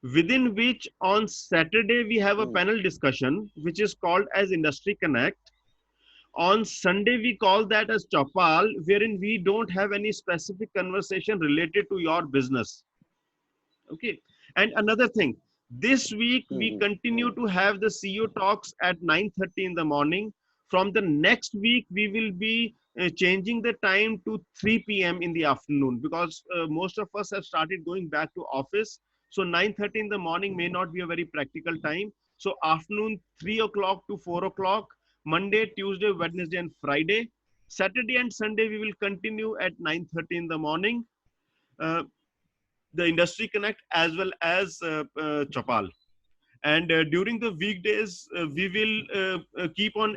within which on Saturday we have a panel discussion, which is called as Industry Connect. On Sunday, we call that as Chopal, wherein we don't have any specific conversation related to your business. Okay. And another thing, this week we continue to have the CEO Talks at 9:30 in the morning. From the next week, we will be changing the time to 3 p.m. in the afternoon, because most of us have started going back to office. So 9:30 in the morning may not be a very practical time. So afternoon, 3 o'clock to 4 o'clock, Monday, Tuesday, Wednesday, and Friday. Saturday and Sunday, we will continue at 9:30 in the morning. The Industry Connect as well as Chopal. And during the weekdays, we will keep on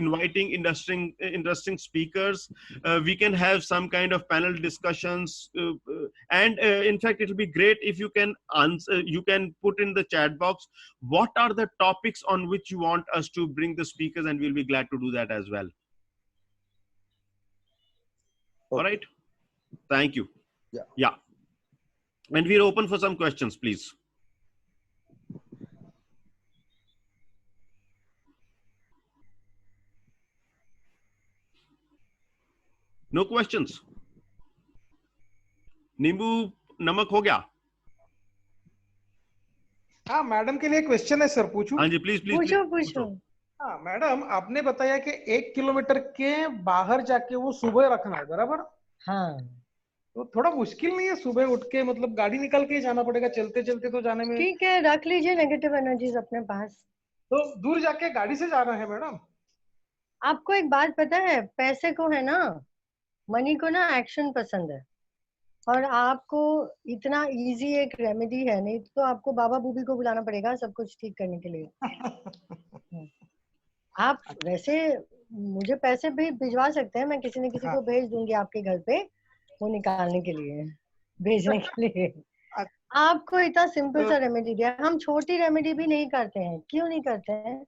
inviting interesting speakers. We can have some kind of panel discussions, and in fact, it will be great if you can answer. You can put in the chat box what are the topics on which you want us to bring the speakers, and we'll be glad to do that as well. Okay. All right. Thank you. Yeah. Yeah. And we're open for some questions, please. No questions. नींबू नमक हो गया? हाँ madam के लिए question है sir, पूछूं? हाँ जी, प्लीज प्लीज पूछो। हाँ मैडम, आपने बताया कि 1 किलोमीटर के बाहर जाके वो सुबह रखना है, बराबर? हाँ। तो थोड़ा मुश्किल नहीं है सुबह उठ के, मतलब गाड़ी निकाल के ही जाना पड़ेगा, चलते चलते तो जाने में? ठीक है, रख लीजिए नेगेटिव एनर्जीज अपने पास। तो दूर जाके गाड़ी से जाना है मैडम? आपको एक बात पता है, पैसे को है ना, मनी को ना एक्शन पसंद है, और आपको इतना इजी एक रेमेडी है, नहीं तो आपको बाबा बूबी को बुलाना पड़ेगा सब कुछ ठीक करने के लिए। आप वैसे मुझे पैसे भी भिजवा सकते हैं, मैं किसी न किसी को भेज दूंगी आपके घर पे वो निकालने के लिए, भेजने के लिए। आपको इतना सिंपल सा रेमेडी दिया। हम छोटी रेमेडी भी नहीं करते हैं, क्यों नहीं करते हैं?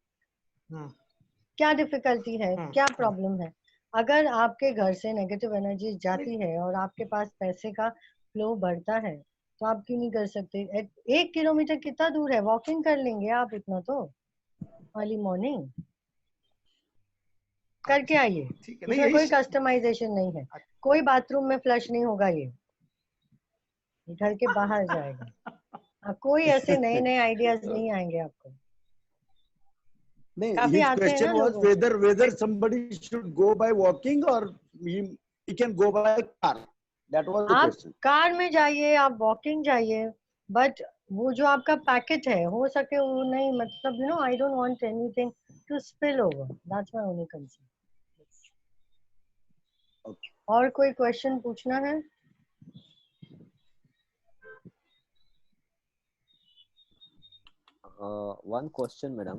क्या डिफिकल्टी है, क्या प्रॉब्लम है? अगर आपके घर से नेगेटिव एनर्जी जाती है और आपके पास पैसे का फ्लो बढ़ता है, तो आप क्यों नहीं कर सकते? 1 किलोमीटर कितना दूर है, वॉकिंग कर लेंगे आप इतना तो अर्ली मॉर्निंग करके आइए। इसमें कोई कस्टमाइजेशन नहीं है, कोई बाथरूम में फ्लश नहीं होगा, ये घर के बाहर जाएगा। कोई ऐसे नए नए आइडियाज नहीं आएंगे आपको। काफी His आते हैं question ना was लोगों whether somebody should go by walking or he can go by car. That was the question. आप कार में जाइए, आप वॉकिंग जाइए, बट वो जो आपका पैकेट है हो सके वो नहीं, मतलब you know I don't want anything to spill over, that's my only concern. और कोई क्वेश्चन पूछना है? One question, madam.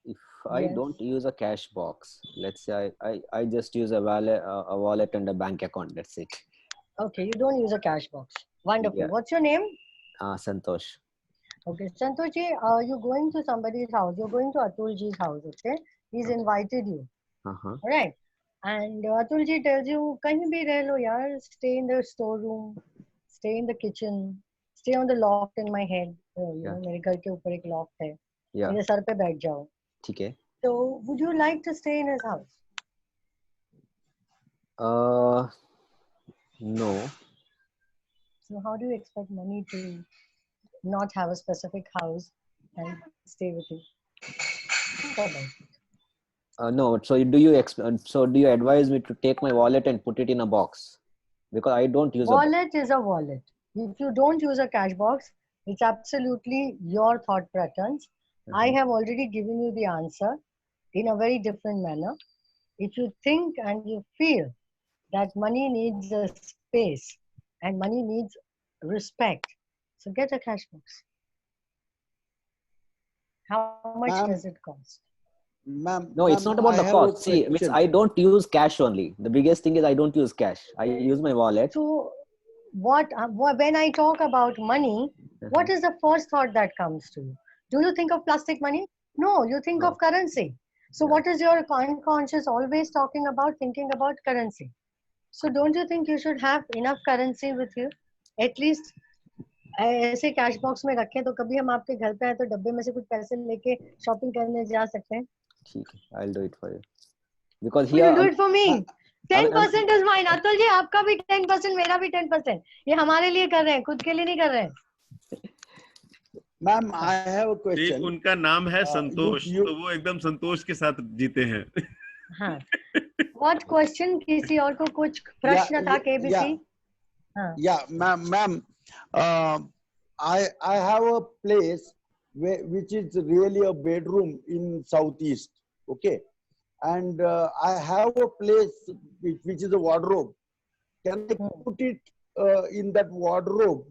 If I Yes. don't use a cash box, let's say I just use a wallet and a bank account. That's it. Okay, you don't use a cash box. Wonderful. Yeah. What's your name? Santosh. Okay, Santosh ji, you're going to somebody's house. You're going to Atul ji's house. Okay, he's invited you. All right. And Atul ji tells you, kahin bhi reh lo yaar, stay in the storeroom, stay in the kitchen, stay on the loft in my head. You know, मेरे घर के ऊपर एक loft है. Yeah. मेरे sir पे बैठ जाओ. ठीक है. So, would you like to stay in his house? No. So, how do you expect money to not have a specific house and stay with you? Think about it. No. So do you advise me to take my wallet and put it in a box? Because I don't use wallet is a wallet. If you don't use a cash box, it's absolutely your thought patterns. I have already given you the answer in a very different manner. If you think and you feel that money needs a space and money needs respect, so get a cash box. How much Ma'am, does it cost? ma'am, No, it's ma'am, not about I the have a cost. See, question. I don't use cash only. The biggest thing is I don't use cash. I use my wallet. So when I talk about money, what is the first thought that comes to you? Do you think of plastic money? No, you think No. of currency. So Yeah. what is your unconscious always talking about, thinking about currency? So don't you think you should have enough currency with you? At least ऐसे cash box में रखें तो कभी हम आपके घर पे आए तो डब्बे में से कुछ पैसे लेके शॉपिंग करने जा सकते हैं. ठीक है, I'll do it for you. Because Will you do here, it for me? I'm- 10% is mine. Atul ji आपका भी 10%, मेरा भी 10%. ये हमारे लिए कर रहे हैं, खुद के लिए नहीं कर रहे हैं. Ma'am, I have a एक question. उनका नाम है संतोष, you- तो वो एकदम संतोष के साथ जीते हैं. हाँ. What question? किसी और को कुछ प्रश्न था KBC? हाँ. Yeah, ma'am, I have a place which is really a bedroom in southeast. Okay, and I have a place which is a wardrobe. Can I put it in that wardrobe,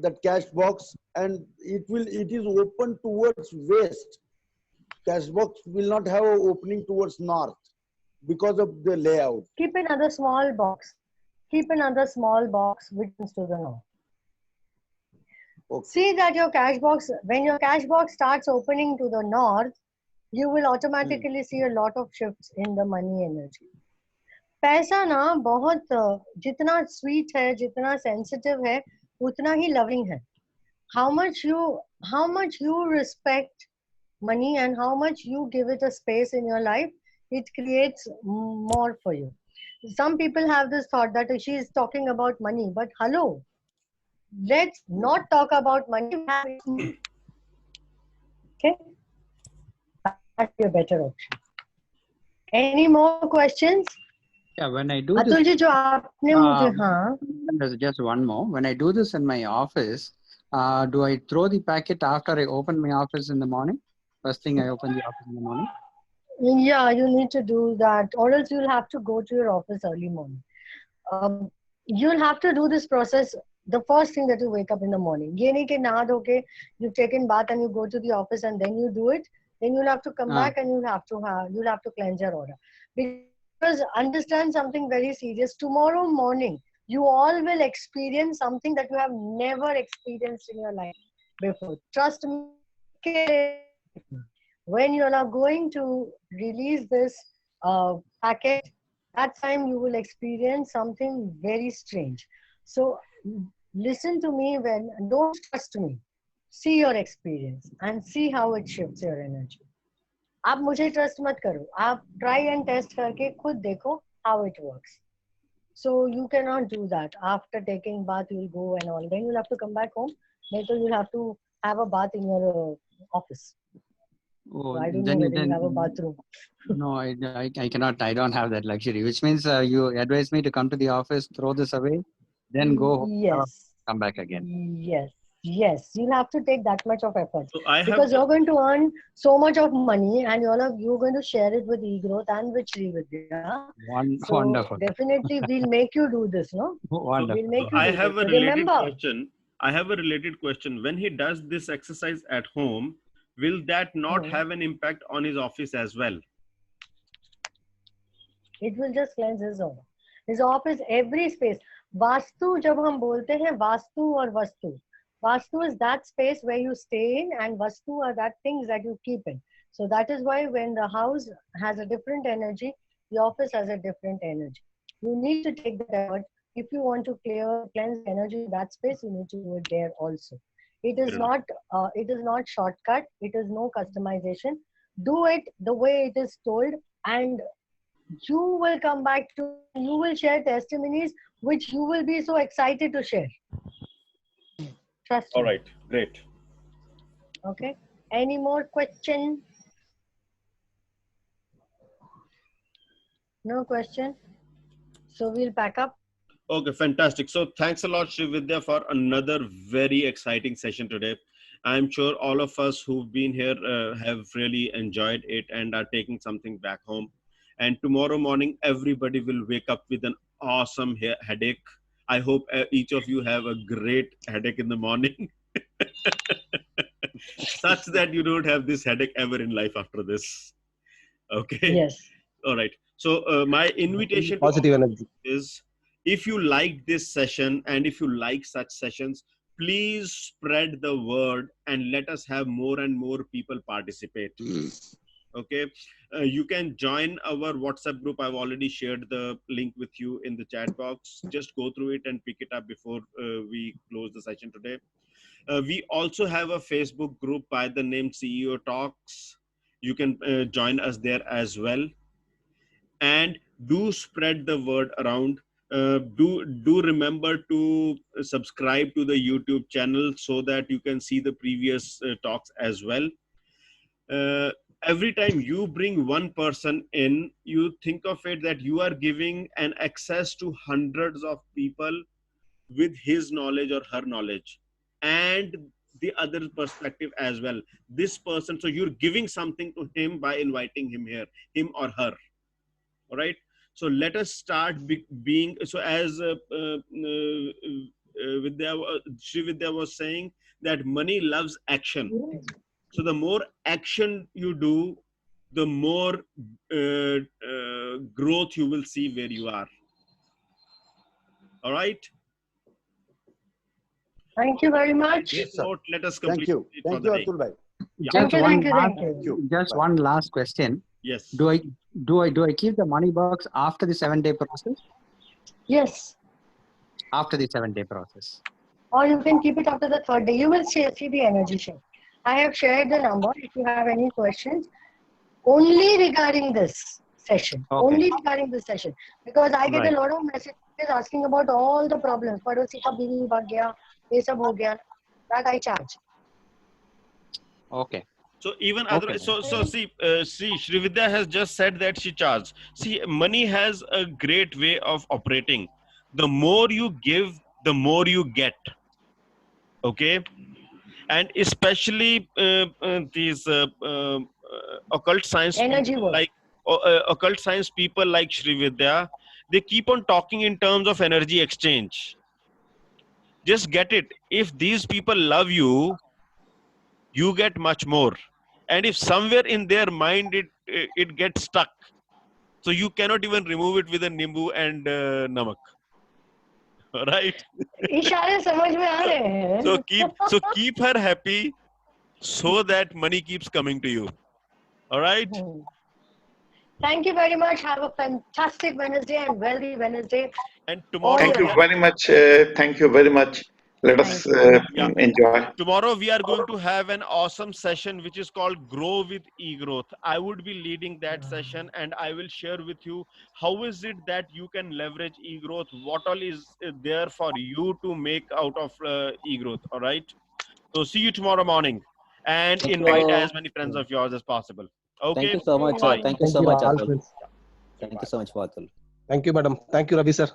that cash box, and it is open towards west. Cash box will not have an opening towards north because of the layout. Keep another small box. Keep another small box which is to the north. Okay. See that your cash box, when your cash box starts opening to the north, you will automatically see a lot of shifts in the money energy. पैसा ना बहुत जितना sweet है, जितना sensitive है, उतना ही loving है. How much you respect money and how much you give it a space in your life, it creates more for you. Some people have this thought that she is talking about money, but hello, let's not talk about money. Okay, that's a better option. Any more questions? Yeah, when I do Atul this, जी जो आपने मुझे हाँ there's just one more. When I do this in my office, do I throw the packet after I open my office in the morning? First thing I open the office in the morning. Yeah, you need to do that, or else you'll have to go to your office early morning. You'll have to do this process the first thing that you wake up in the morning. ये नहीं कि नहा धो के you've taken bath and you go to the office and then you do it. Then you'll have to come back and you'll have to cleanse your aura. Because understand something very serious. Tomorrow morning, you all will experience something that you have never experienced in your life before. Trust me. When you are going to release this packet, that time you will experience something very strange. So listen to me don't trust me. See your experience and see how it shifts your energy. आप मुझे trust मत करो, आप try and test करके खुद देखो how it works. So you cannot do that. After taking bath, you'll go and all. Then you'll have to come back home. Later you'll have to have a bath in your office. Oh, So I don't know whether you have a bathroom. No, I cannot. I don't have that luxury. Which means you advise me to come to the office, throw this away, then go home, Yes. come back again. Yes. You'll have to take that much of effort. So I have Because you're going to earn so much of money and you're going to share it with eGrowth and with Sri Vidya. So Wonderful. definitely we'll make you do this, no? Wonderful. We'll make So you I do have this. a So related remember, question. I have a related question. When he does this exercise at home, will that not have an impact on his office as well? it will just cleanse his aura. His office, every space. Vastu, जब हम बोलते हैं वास्तु और वस्तु. Vastu is that space where you stay in, and Vastu are that things that you keep in. So that is why when the house has a different energy, the office has a different energy. You need to take that effort. If you want to cleanse energy in that space, you need to do it there also. It is not shortcut. It is no customization. Do it the way it is told, and you will come back to, you will share testimonies which you will be so excited to share. Trust me. All right, great. Okay. Any more question? No question. So we'll pack up. Okay, fantastic. So thanks a lot, Sri Vidya, for another very exciting session today. I'm sure all of us who've been here have really enjoyed it and are taking something back home. And tomorrow morning, everybody will wake up with an awesome headache. I hope each of you have a great headache in the morning, such that you don't have this headache ever in life after this. Okay. Yes. All right. So my invitation Positive to all energy. is, if you like this session and if you like such sessions, please spread the word and let us have more and more people participate. Okay. You can join our WhatsApp group. I've already shared the link with you in the chat box. Just go through it and pick it up before we close the session today. We also have a Facebook group by the name CEO Talks. You can join us there as well. And do spread the word around. Do remember to subscribe to the YouTube channel so that you can see the previous talks as well. Every time you bring one person in, you think of it that you are giving an access to hundreds of people with his knowledge or her knowledge and the other perspective as well. This person, so you're giving something to him by inviting him here, him or her. All right. So let us start being, so as Sri Vidya was saying, that money loves action. So the more action you do, the more growth you will see where you are. All right. Thank you very much. Yes, sir. Note, let us complete Thank you. it for Thank the you, day. Atul bhai. Thank you, thank you, last, thank you. just Bye. one last question. Yes. Do I keep the money box after the 7-day process? Yes. After the 7-day process. Or you can keep it after the 3rd day. You will see the energy shift. I have shared the number. If you have any questions, only regarding this session. Okay. Only regarding this session. Because I get Right. a lot of messages asking about all the problems. Padosi ka bill bhag gaya, ye sab ho gaya. That I charge. Okay. So even Okay. otherwise, so see, Sri Vidya has just said that she charges. See, money has a great way of operating. The more you give, the more you get. Okay, and especially these occult science Energy people work. like occult science people like Sri Vidya, they keep on talking in terms of energy exchange. Just get it. If these people love you, you get much more. And if somewhere in their mind it gets stuck, so you cannot even remove it with a nimbu and namak. Right? इशारे समझ में आ रहे हैं. So keep her happy so that money keeps coming to you. All right? Thank you very much. Have a fantastic Wednesday and wealthy Wednesday. And tomorrow, Thank you very much. Thank you very much. Let us Yeah. enjoy. Tomorrow we are going to have an awesome session which is called Grow with E-Growth. I would be leading that session and I will share with you how is it that you can leverage E-Growth, what all is there for you to make out of E-Growth. All right. So see you tomorrow morning and invite as many friends of yours as possible. Okay. Thank you so much, sir. Bye. Thank you so much, all Atul. friends. Thank you so much, Atul. Thank you, madam. Thank you, Ravi sir.